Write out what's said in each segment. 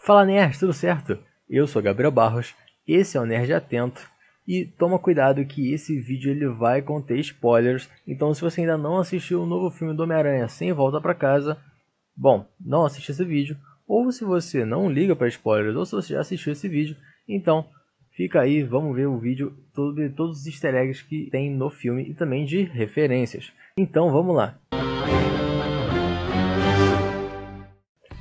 Fala nerds, tudo certo? Eu sou Gabriel Barros, esse é o Nerd Atento e toma cuidado que esse vídeo ele vai conter spoilers, então se você ainda não assistiu o novo filme do Homem-Aranha Sem Volta Pra Casa, bom, não assiste esse vídeo, ou se você não liga para spoilers ou se você já assistiu esse vídeo, então fica aí, vamos ver o vídeo sobre todos os easter eggs que tem no filme e também de referências. Então vamos lá!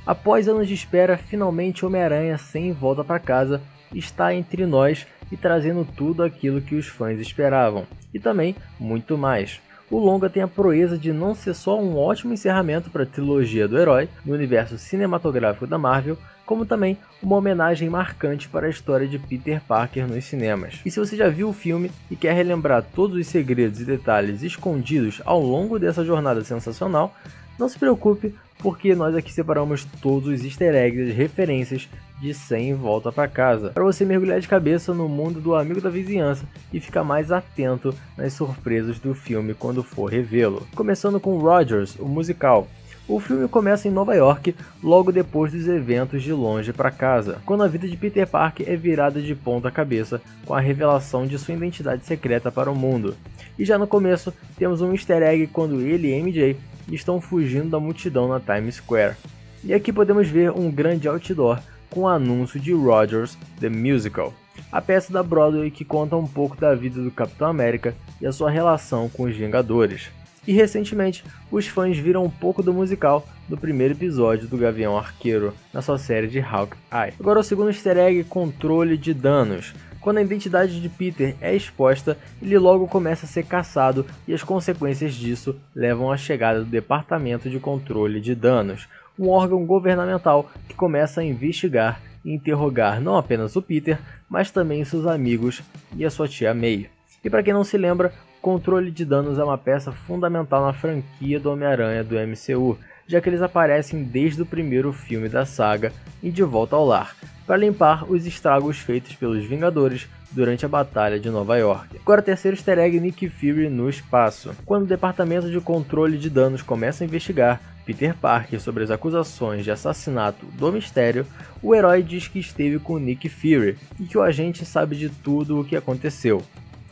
Após anos de espera, finalmente Homem-Aranha Sem Volta Pra Casa está entre nós e trazendo tudo aquilo que os fãs esperavam, e também muito mais. O longa tem a proeza de não ser só um ótimo encerramento para a trilogia do herói no universo cinematográfico da Marvel, como também uma homenagem marcante para a história de Peter Parker nos cinemas. E se você já viu o filme e quer relembrar todos os segredos e detalhes escondidos ao longo dessa jornada sensacional, não se preocupe, porque nós aqui separamos todos os easter eggs e referências de Sem Volta Pra Casa, para você mergulhar de cabeça no mundo do amigo da vizinhança e ficar mais atento nas surpresas do filme quando for revê-lo. Começando com Rogers, o musical. O filme começa em Nova York, logo depois dos eventos de Longe Pra Casa, quando a vida de Peter Parker é virada de ponta cabeça com a revelação de sua identidade secreta para o mundo. E já no começo, temos um easter egg quando ele e MJ estão fugindo da multidão na Times Square. E aqui podemos ver um grande outdoor com o anúncio de Rogers The Musical, a peça da Broadway que conta um pouco da vida do Capitão América e a sua relação com os Vingadores. E recentemente, os fãs viram um pouco do musical do primeiro episódio do Gavião Arqueiro, na sua série de Hawkeye. Agora o segundo easter egg, controle de danos. Quando a identidade de Peter é exposta, ele logo começa a ser caçado e as consequências disso levam à chegada do Departamento de Controle de Danos, um órgão governamental que começa a investigar e interrogar não apenas o Peter, mas também seus amigos e a sua tia May. E para quem não se lembra, Controle de Danos é uma peça fundamental na franquia do Homem-Aranha do MCU, já que eles aparecem desde o primeiro filme da saga em De Volta ao Lar, para limpar os estragos feitos pelos Vingadores durante a Batalha de Nova York. Agora, terceiro easter egg, Nick Fury no espaço. Quando o Departamento de Controle de Danos começa a investigar Peter Parker sobre as acusações de assassinato do Mistério, o herói diz que esteve com Nick Fury e que o agente sabe de tudo o que aconteceu.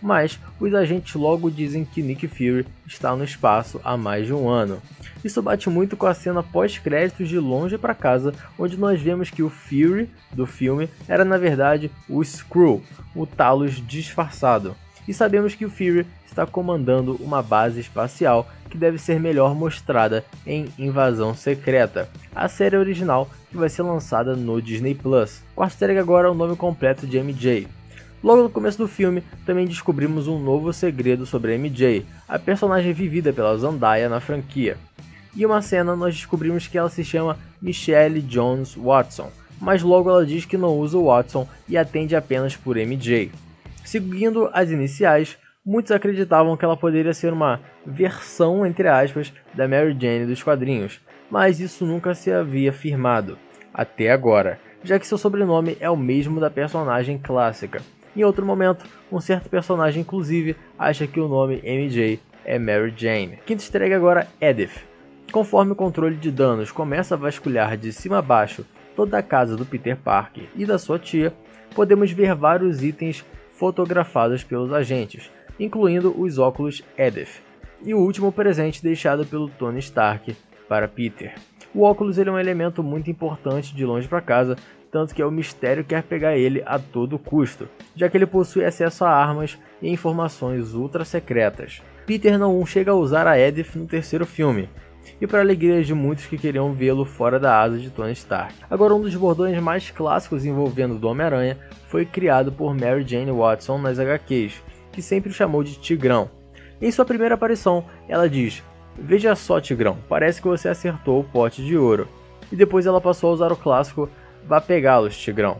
Mas os agentes logo dizem que Nick Fury está no espaço há mais de um ano. Isso bate muito com a cena pós-créditos de Longe Pra Casa, onde nós vemos que o Fury do filme era na verdade o Skrull, o Talos disfarçado. E sabemos que o Fury está comandando uma base espacial que deve ser melhor mostrada em Invasão Secreta, a série original que vai ser lançada no Disney+. Quarto easter egg agora é o nome completo de MJ. Logo no começo do filme, também descobrimos um novo segredo sobre a MJ, a personagem vivida pela Zendaya na franquia. Em uma cena, nós descobrimos que ela se chama Michelle Jones Watson, mas logo ela diz que não usa o Watson e atende apenas por MJ. Seguindo as iniciais, muitos acreditavam que ela poderia ser uma versão, entre aspas, da Mary Jane dos quadrinhos, mas isso nunca se havia firmado, até agora, já que seu sobrenome é o mesmo da personagem clássica. Em outro momento, um certo personagem inclusive acha que o nome MJ é Mary Jane. Quinto easter egg agora, Edith. Conforme o controle de danos começa a vasculhar de cima a baixo toda a casa do Peter Parker e da sua tia, podemos ver vários itens fotografados pelos agentes, incluindo os óculos Edith, e o último presente deixado pelo Tony Stark para Peter. O óculos ele é um elemento muito importante de Longe Pra Casa, tanto que o Mistério quer pegar ele a todo custo, já que ele possui acesso a armas e informações ultra secretas. Peter não chega a usar a Edith no terceiro filme, e para a alegria de muitos que queriam vê-lo fora da asa de Tony Stark. Agora, um dos bordões mais clássicos envolvendo o Homem-Aranha foi criado por Mary Jane Watson nas HQs, que sempre o chamou de Tigrão. Em sua primeira aparição, ela diz: "Veja só, Tigrão, parece que você acertou o pote de ouro." E depois ela passou a usar o clássico "Vá pegá-los, Tigrão."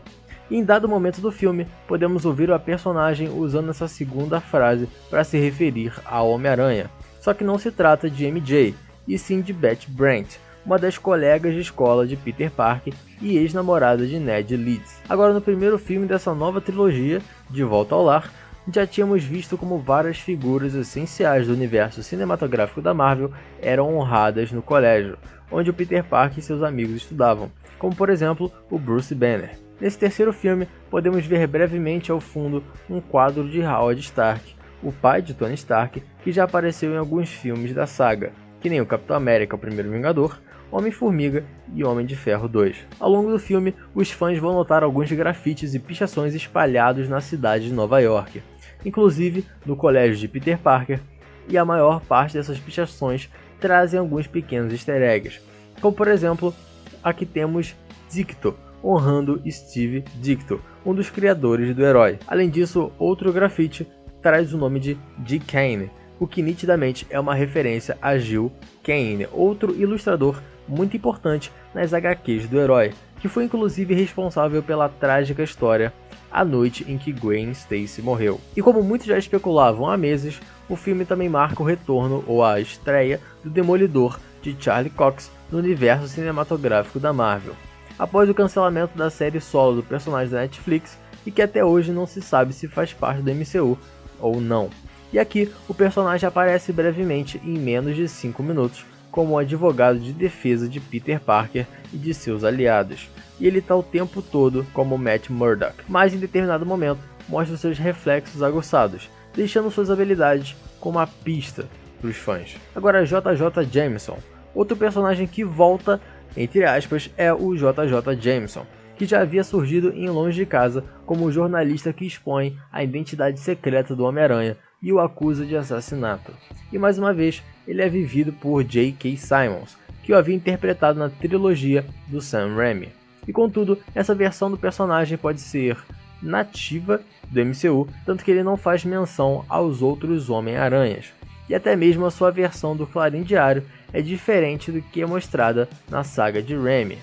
E em dado momento do filme, podemos ouvir a personagem usando essa segunda frase para se referir ao Homem-Aranha. Só que não se trata de MJ, e sim de Betty Brant, uma das colegas de escola de Peter Parker e ex-namorada de Ned Leeds. Agora, no primeiro filme dessa nova trilogia, De Volta ao Lar, já tínhamos visto como várias figuras essenciais do universo cinematográfico da Marvel eram honradas no colégio, onde o Peter Parker e seus amigos estudavam, como por exemplo o Bruce Banner. Nesse terceiro filme, podemos ver brevemente ao fundo um quadro de Howard Stark, o pai de Tony Stark, que já apareceu em alguns filmes da saga, que nem o Capitão América, o Primeiro Vingador, Homem-Formiga e Homem de Ferro 2. Ao longo do filme, os fãs vão notar alguns grafites e pichações espalhados na cidade de Nova York, inclusive no colégio de Peter Parker, e a maior parte dessas pichações trazem alguns pequenos easter eggs, como por exemplo, aqui temos Dicto, honrando Steve Ditko, um dos criadores do herói. Além disso, outro grafite traz o nome de G. Kane, o que nitidamente é uma referência a Gil Kane, outro ilustrador muito importante nas HQs do herói, que foi inclusive responsável pela trágica história A Noite em que Gwen Stacy Morreu. E como muitos já especulavam há meses, o filme também marca o retorno ou a estreia do Demolidor de Charlie Cox no universo cinematográfico da Marvel, após o cancelamento da série solo do personagem da Netflix e que até hoje não se sabe se faz parte do MCU ou não. E aqui o personagem aparece brevemente em menos de 5 minutos como o advogado de defesa de Peter Parker e de seus aliados, e ele está o tempo todo como Matt Murdock, mas em determinado momento mostra seus reflexos aguçados, deixando suas habilidades como uma pista para os fãs. Agora JJ Jameson, outro personagem que volta, entre aspas, é o JJ Jameson, que já havia surgido em Longe de Casa como o jornalista que expõe a identidade secreta do Homem-Aranha e o acusa de assassinato. E mais uma vez, ele é vivido por J.K. Simmons, que o havia interpretado na trilogia do Sam Raimi. E contudo, essa versão do personagem pode ser nativa do MCU, tanto que ele não faz menção aos outros Homem-Aranhas. E até mesmo a sua versão do Clarim Diário é diferente do que é mostrada na saga de Raimi.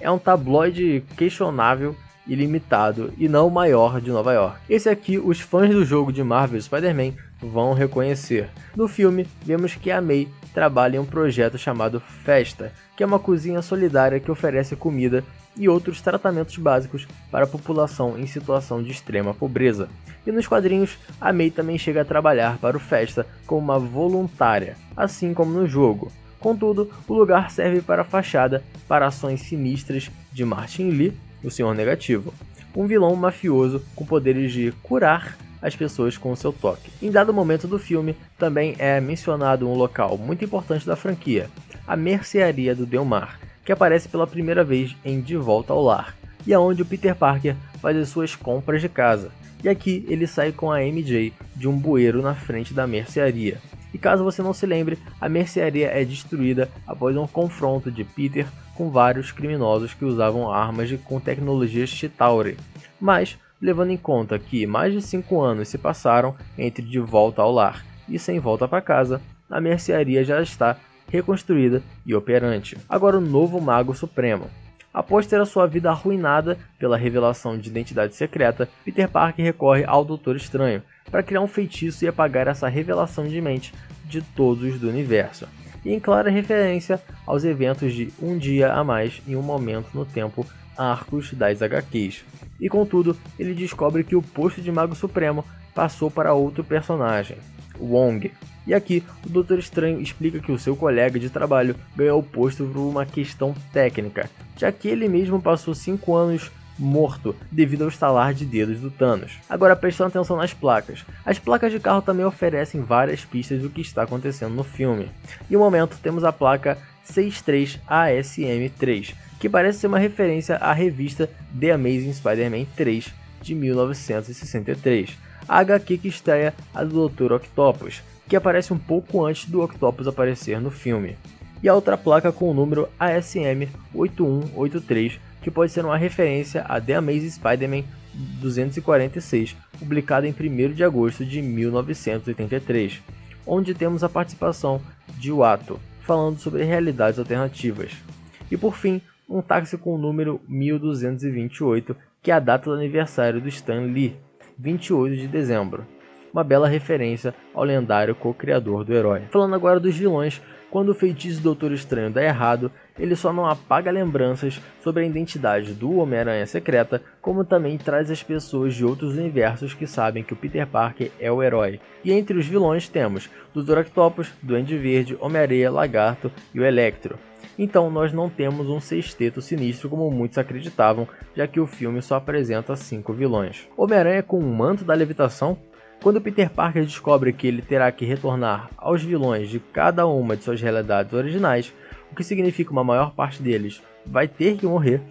É um tabloide questionável e limitado, e não o maior de Nova York. Esse aqui os fãs do jogo de Marvel Spider-Man vão reconhecer. No filme, vemos que a May trabalha em um projeto chamado Festa, que é uma cozinha solidária que oferece comida e outros tratamentos básicos para a população em situação de extrema pobreza. E nos quadrinhos, a May também chega a trabalhar para o Festa como uma voluntária, assim como no jogo. Contudo, o lugar serve para fachada para ações sinistras de Martin Lee, o Senhor Negativo, um vilão mafioso com poderes de curar as pessoas com o seu toque. Em dado momento do filme, também é mencionado um local muito importante da franquia, a Mercearia do Delmar, que aparece pela primeira vez em De Volta ao Lar, e é onde o Peter Parker faz as suas compras de casa. E aqui ele sai com a MJ de um bueiro na frente da mercearia. E caso você não se lembre, a mercearia é destruída após um confronto de Peter com vários criminosos que usavam armas com tecnologias Chitauri. Mas, levando em conta que mais de 5 anos se passaram entre De Volta ao Lar e Sem Volta para Casa, a mercearia já está reconstruída e operante. Agora o novo Mago Supremo. Após ter a sua vida arruinada pela revelação de identidade secreta, Peter Parker recorre ao Doutor Estranho para criar um feitiço e apagar essa revelação de mente de todos do universo. E em clara referência aos eventos de Um Dia a Mais em um Momento no Tempo, arcos das HQs. E contudo, ele descobre que o posto de Mago Supremo passou para outro personagem, Wong. E aqui, o Doutor Estranho explica que o seu colega de trabalho ganhou o posto por uma questão técnica, já que ele mesmo passou 5 anos morto devido ao estalar de dedos do Thanos. Agora prestando atenção nas placas. As placas de carro também oferecem várias pistas do que está acontecendo no filme. E no momento temos a placa 63ASM3, que parece ser uma referência à revista The Amazing Spider-Man 3 de 1963, a HQ que estreia a do Dr. Octopus, que aparece um pouco antes do Octopus aparecer no filme. E a outra placa com o número ASM8183, que pode ser uma referência a The Amazing Spider-Man 246, publicada em 1º de agosto de 1983, onde temos a participação de Watto, falando sobre realidades alternativas. E por fim, um táxi com o número 1228, que é a data do aniversário do Stan Lee, 28 de dezembro. Uma bela referência ao lendário co-criador do herói. Falando agora dos vilões, quando o feitiço do Doutor Estranho dá errado, ele só não apaga lembranças sobre a identidade do Homem-Aranha secreta, como também traz as pessoas de outros universos que sabem que o Peter Parker é o herói. E entre os vilões temos Dr. Octopus, Duende Verde, Homem-Aranha, Lagarto e o Electro. Então nós não temos um sexteto sinistro como muitos acreditavam, já que o filme só apresenta 5 vilões. Homem-Aranha com um manto da levitação? Quando Peter Parker descobre que ele terá que retornar aos vilões de cada uma de suas realidades originais, o que significa uma maior parte deles vai ter que morrer,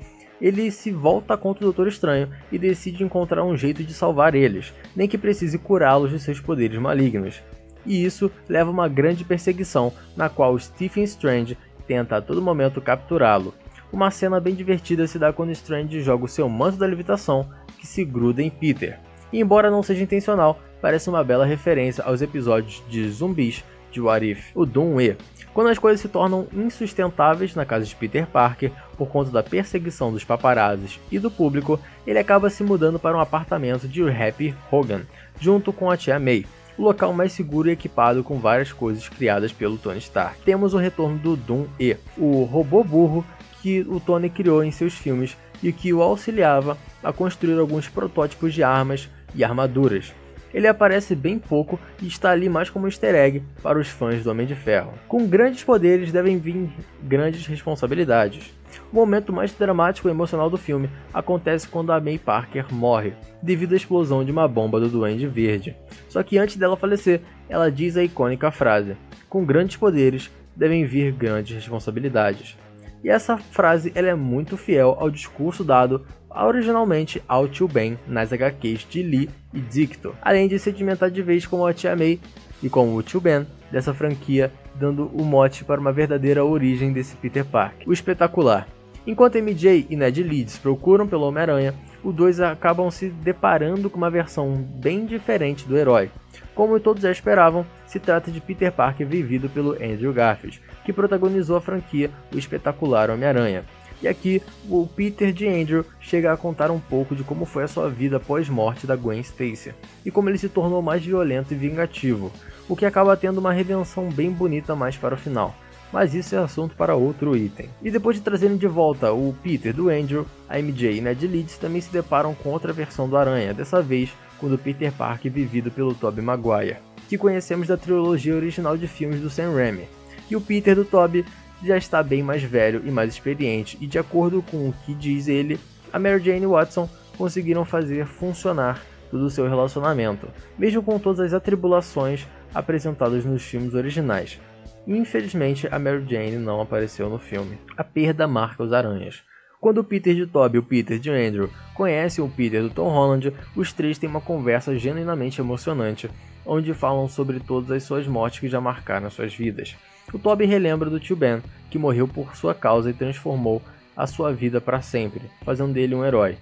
ele se volta contra o Doutor Estranho e decide encontrar um jeito de salvar eles, nem que precise curá-los de seus poderes malignos. E isso leva a uma grande perseguição, na qual Stephen Strange tenta a todo momento capturá-lo. Uma cena bem divertida se dá quando Strange joga o seu manto da levitação, que se gruda em Peter. E embora não seja intencional, parece uma bela referência aos episódios de zumbis de What If, o Doom E. Quando as coisas se tornam insustentáveis na casa de Peter Parker por conta da perseguição dos paparazzis e do público, ele acaba se mudando para um apartamento de Happy Hogan, junto com a tia May, o local mais seguro e equipado com várias coisas criadas pelo Tony Stark. Temos o retorno do Doom E, o robô burro que o Tony criou em seus filmes e que o auxiliava a construir alguns protótipos de armas e armaduras. Ele aparece bem pouco e está ali mais como easter egg para os fãs do Homem de Ferro. Com grandes poderes devem vir grandes responsabilidades. O momento mais dramático e emocional do filme acontece quando a May Parker morre, devido à explosão de uma bomba do Duende Verde. Só que antes dela falecer, ela diz a icônica frase: "Com grandes poderes devem vir grandes responsabilidades". E essa frase ela é muito fiel ao discurso dado originalmente ao Tio Ben nas HQs de Lee e Dicto, além de sedimentar de vez como a Tia May e como o Tio Ben dessa franquia, dando o mote para uma verdadeira origem desse Peter Parker, o espetacular. Enquanto MJ e Ned Leeds procuram pelo Homem-Aranha, os dois acabam se deparando com uma versão bem diferente do herói. Como todos já esperavam, se trata de Peter Parker vivido pelo Andrew Garfield, que protagonizou a franquia O Espetacular Homem-Aranha. E aqui, o Peter de Andrew chega a contar um pouco de como foi a sua vida pós-morte da Gwen Stacy, e como ele se tornou mais violento e vingativo, o que acaba tendo uma redenção bem bonita mais para o final. Mas isso é assunto para outro item. E depois de trazerem de volta o Peter do Andrew, a MJ e Ned Leeds também se deparam com outra versão do Aranha, dessa vez com o do Peter Parker vivido pelo Tobey Maguire, que conhecemos da trilogia original de filmes do Sam Raimi. E o Peter do Tobey já está bem mais velho e mais experiente, e de acordo com o que diz ele, a Mary Jane e Watson conseguiram fazer funcionar todo o seu relacionamento, mesmo com todas as atribulações apresentadas nos filmes originais. Infelizmente, a Mary Jane não apareceu no filme. A perda marca os aranhas. Quando o Peter de Tobey e o Peter de Andrew conhecem o Peter do Tom Holland, os três têm uma conversa genuinamente emocionante, onde falam sobre todas as suas mortes que já marcaram suas vidas. O Tobey relembra do Tio Ben, que morreu por sua causa e transformou a sua vida para sempre, fazendo dele um herói.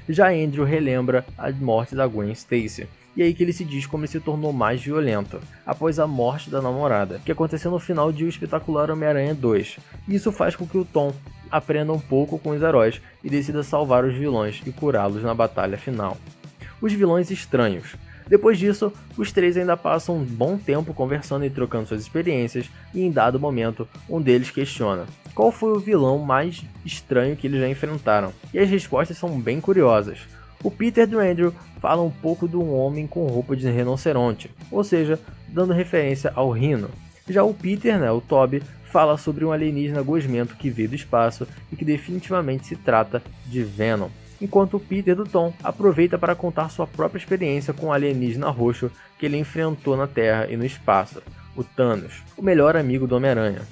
Já Andrew relembra a morte da Gwen Stacy, e é aí que ele se diz como ele se tornou mais violento, após a morte da namorada, que aconteceu no final de O Espetacular Homem-Aranha 2. Isso faz com que o Tom aprenda um pouco com os heróis e decida salvar os vilões e curá-los na batalha final. Os vilões estranhos. Depois disso, os três ainda passam um bom tempo conversando e trocando suas experiências, e em dado momento, um deles questiona qual foi o vilão mais estranho que eles já enfrentaram, e as respostas são bem curiosas. O Peter do Andrew fala um pouco de um homem com roupa de rinoceronte, ou seja, dando referência ao Rhino. Já o Peter, o Tobey, fala sobre um alienígena gosmento que veio do espaço e que definitivamente se trata de Venom. Enquanto o Peter do Tom aproveita para contar sua própria experiência com o alienígena roxo que ele enfrentou na Terra e no espaço, o Thanos, o melhor amigo do Homem-Aranha.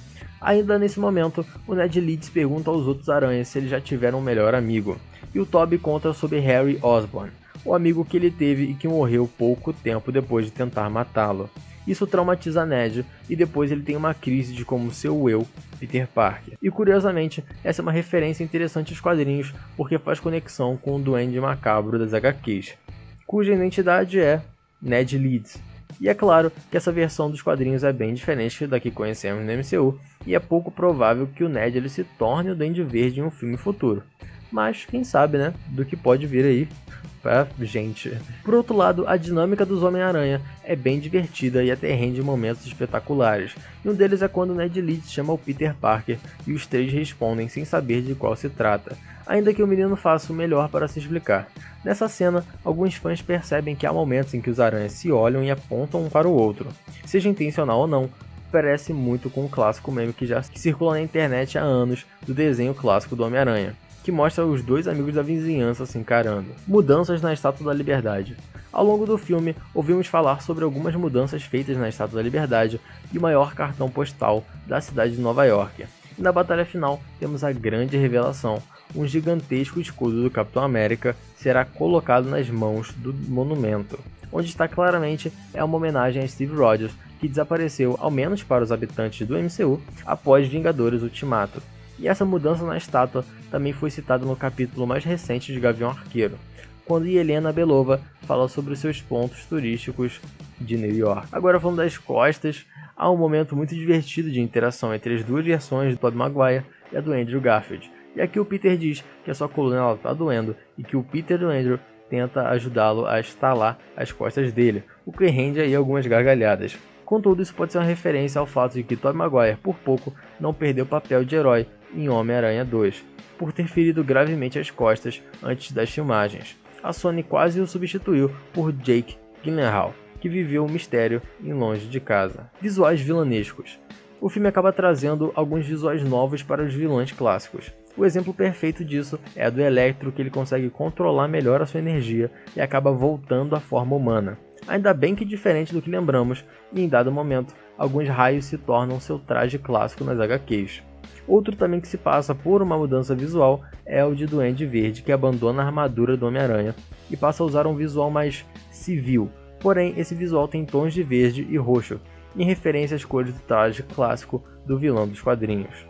Ainda nesse momento, o Ned Leeds pergunta aos outros aranhas se eles já tiveram um melhor amigo, e o Tobey conta sobre Harry Osborn, o amigo que ele teve e que morreu pouco tempo depois de tentar matá-lo. Isso traumatiza Ned, e depois ele tem uma crise de como seu eu, Peter Parker. E curiosamente, essa é uma referência interessante aos quadrinhos, porque faz conexão com o Duende Macabro das HQs, cuja identidade é Ned Leeds. E é claro que essa versão dos quadrinhos é bem diferente da que conhecemos no MCU, e é pouco provável que o Ned ele se torne o Duende Verde em um filme futuro. Mas quem sabe, né, do que pode vir aí pra gente. Por outro lado, a dinâmica dos Homem-Aranha é bem divertida e até rende momentos espetaculares. E um deles é quando Ned Leeds chama o Peter Parker e os três respondem sem saber de qual se trata, ainda que o menino faça o melhor para se explicar. Nessa cena, alguns fãs percebem que há momentos em que os aranhas se olham e apontam um para o outro. Seja intencional ou não, parece muito com o clássico meme que já circula na internet há anos do desenho clássico do Homem-Aranha, que mostra os dois amigos da vizinhança se encarando. Mudanças na Estátua da Liberdade. Ao longo do filme, ouvimos falar sobre algumas mudanças feitas na Estátua da Liberdade e o maior cartão postal da cidade de Nova York. E na batalha final, temos a grande revelação: um gigantesco escudo do Capitão América será colocado nas mãos do monumento. Onde está claramente é uma homenagem a Steve Rogers, que desapareceu, ao menos para os habitantes do MCU, após Vingadores Ultimato. E essa mudança na estátua também foi citada no capítulo mais recente de Gavião Arqueiro, quando Yelena Belova fala sobre os seus pontos turísticos de New York. Agora, falando das costas, há um momento muito divertido de interação entre as duas versões do Tobey Maguire e a do Andrew Garfield. E aqui o Peter diz que a sua coluna está doendo e que o Peter do Andrew tenta ajudá-lo a estalar as costas dele, o que rende aí algumas gargalhadas. Contudo, isso pode ser uma referência ao fato de que Tobey Maguire, por pouco, não perdeu o papel de herói em Homem-Aranha 2, por ter ferido gravemente as costas antes das filmagens. A Sony quase o substituiu por Jake Gyllenhaal, que viveu o mistério em Longe de Casa. Visuais vilanescos. O filme acaba trazendo alguns visuais novos para os vilões clássicos. O exemplo perfeito disso é a do Electro, que ele consegue controlar melhor a sua energia e acaba voltando à forma humana. Ainda bem que diferente do que lembramos, e em dado momento, alguns raios se tornam seu traje clássico nas HQs. Outro também que se passa por uma mudança visual é o de Duende Verde, que abandona a armadura do Homem-Aranha e passa a usar um visual mais civil. Porém, esse visual tem tons de verde e roxo, em referência às cores do traje clássico do vilão dos quadrinhos.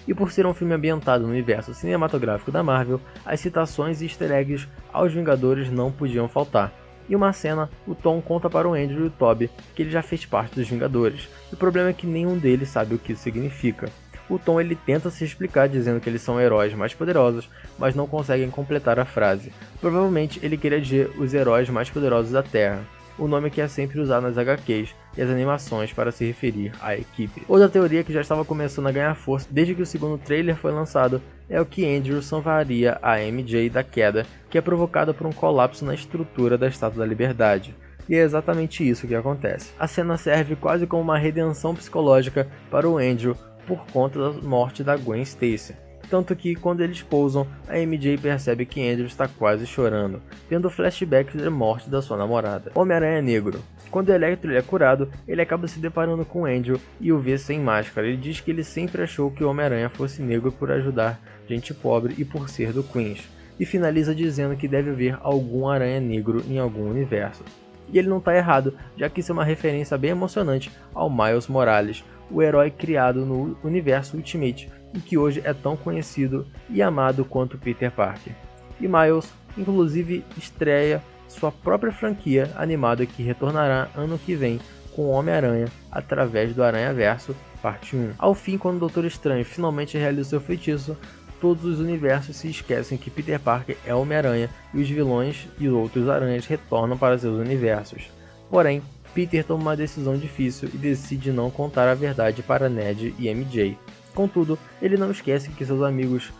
E por ser um filme ambientado no universo cinematográfico da Marvel, as citações e easter eggs aos Vingadores não podiam faltar. Em uma cena, o Tom conta para o Andrew e o Tobey que ele já fez parte dos Vingadores. O problema é que nenhum deles sabe o que isso significa. O Tom ele tenta se explicar dizendo que eles são heróis mais poderosos, mas não conseguem completar a frase. Provavelmente ele queria dizer os heróis mais poderosos da Terra, o nome que é sempre usado nas HQs e as animações para se referir à equipe. Outra teoria que já estava começando a ganhar força desde que o segundo trailer foi lançado é o que Andrew salvaria a MJ da queda, que é provocada por um colapso na estrutura da Estátua da Liberdade. E é exatamente isso que acontece. A cena serve quase como uma redenção psicológica para o Andrew por conta da morte da Gwen Stacy. Tanto que, quando eles pousam, a MJ percebe que Andrew está quase chorando, tendo flashbacks da morte da sua namorada. Homem-Aranha Negro. Quando o Electro é curado, ele acaba se deparando com Andrew e o vê sem máscara. Ele diz que ele sempre achou que o Homem-Aranha fosse negro por ajudar gente pobre e por ser do Queens. E finaliza dizendo que deve haver algum Aranha Negro em algum universo. E ele não está errado, já que isso é uma referência bem emocionante ao Miles Morales, o herói criado no universo Ultimate, e que hoje é tão conhecido e amado quanto Peter Parker. E Miles, inclusive, estreia sua própria franquia animada que retornará ano que vem com o Homem-Aranha através do Aranhaverso Parte 1. Ao fim, quando o Doutor Estranho finalmente realiza seu feitiço, todos os universos se esquecem que Peter Parker é Homem-Aranha e os vilões e outros aranhas retornam para seus universos. Porém, Peter toma uma decisão difícil e decide não contar a verdade para Ned e MJ. Contudo, ele não esquece que seus amigos,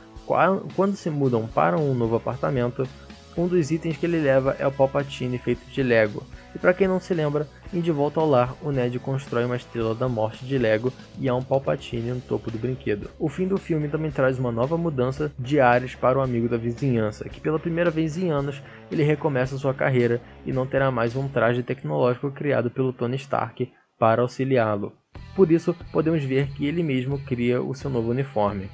quando se mudam para um novo apartamento, um dos itens que ele leva é o Palpatine feito de Lego. E para quem não se lembra, em De Volta ao Lar, o Ned constrói uma Estrela da Morte de Lego e há um Palpatine no topo do brinquedo. O fim do filme também traz uma nova mudança de ares para o amigo da vizinhança, que pela primeira vez em anos ele recomeça sua carreira e não terá mais um traje tecnológico criado pelo Tony Stark para auxiliá-lo. Por isso, podemos ver que ele mesmo cria o seu novo uniforme.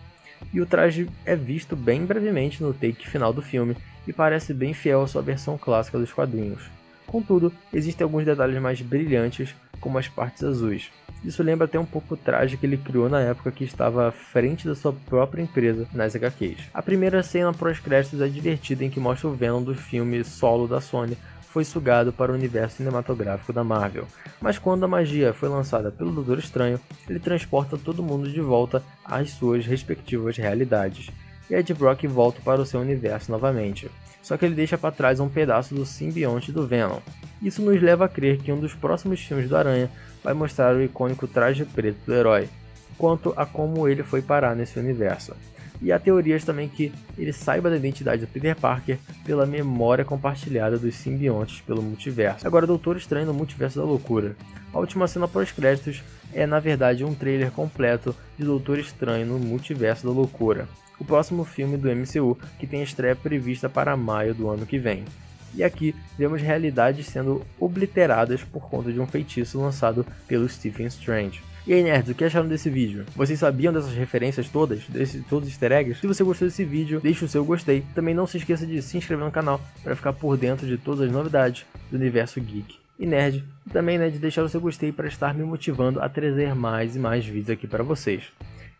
E o traje é visto bem brevemente no take final do filme e parece bem fiel à sua versão clássica dos quadrinhos. Contudo, existem alguns detalhes mais brilhantes, como as partes azuis. Isso lembra até um pouco o traje que ele criou na época que estava à frente da sua própria empresa nas HQs. A primeira cena pós-créditos é divertida, em que mostra o Venom do filme solo da Sony foi sugado para o universo cinematográfico da Marvel. Mas quando a magia foi lançada pelo Doutor Estranho, ele transporta todo mundo de volta às suas respectivas realidades. E Ed Brock volta para o seu universo novamente. Só que ele deixa para trás um pedaço do simbionte do Venom. Isso nos leva a crer que um dos próximos filmes do Aranha vai mostrar o icônico traje preto do herói, quanto a como ele foi parar nesse universo. E há teorias também que ele saiba da identidade do Peter Parker pela memória compartilhada dos simbiontes pelo multiverso. Agora, Doutor Estranho no Multiverso da Loucura. A última cena pós-créditos é na verdade um trailer completo de Doutor Estranho no Multiverso da Loucura, o próximo filme do MCU que tem a estreia prevista para maio do ano que vem. E aqui vemos realidades sendo obliteradas por conta de um feitiço lançado pelo Stephen Strange. E aí nerds, o que acharam desse vídeo? Vocês sabiam dessas referências todas? Todos os easter eggs? Se você gostou desse vídeo, deixe o seu gostei. Também não se esqueça de se inscrever no canal para ficar por dentro de todas as novidades do universo geek e nerd. E também de deixar o seu gostei para estar me motivando a trazer mais e mais vídeos aqui para vocês.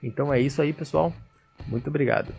Então é isso aí pessoal, muito obrigado.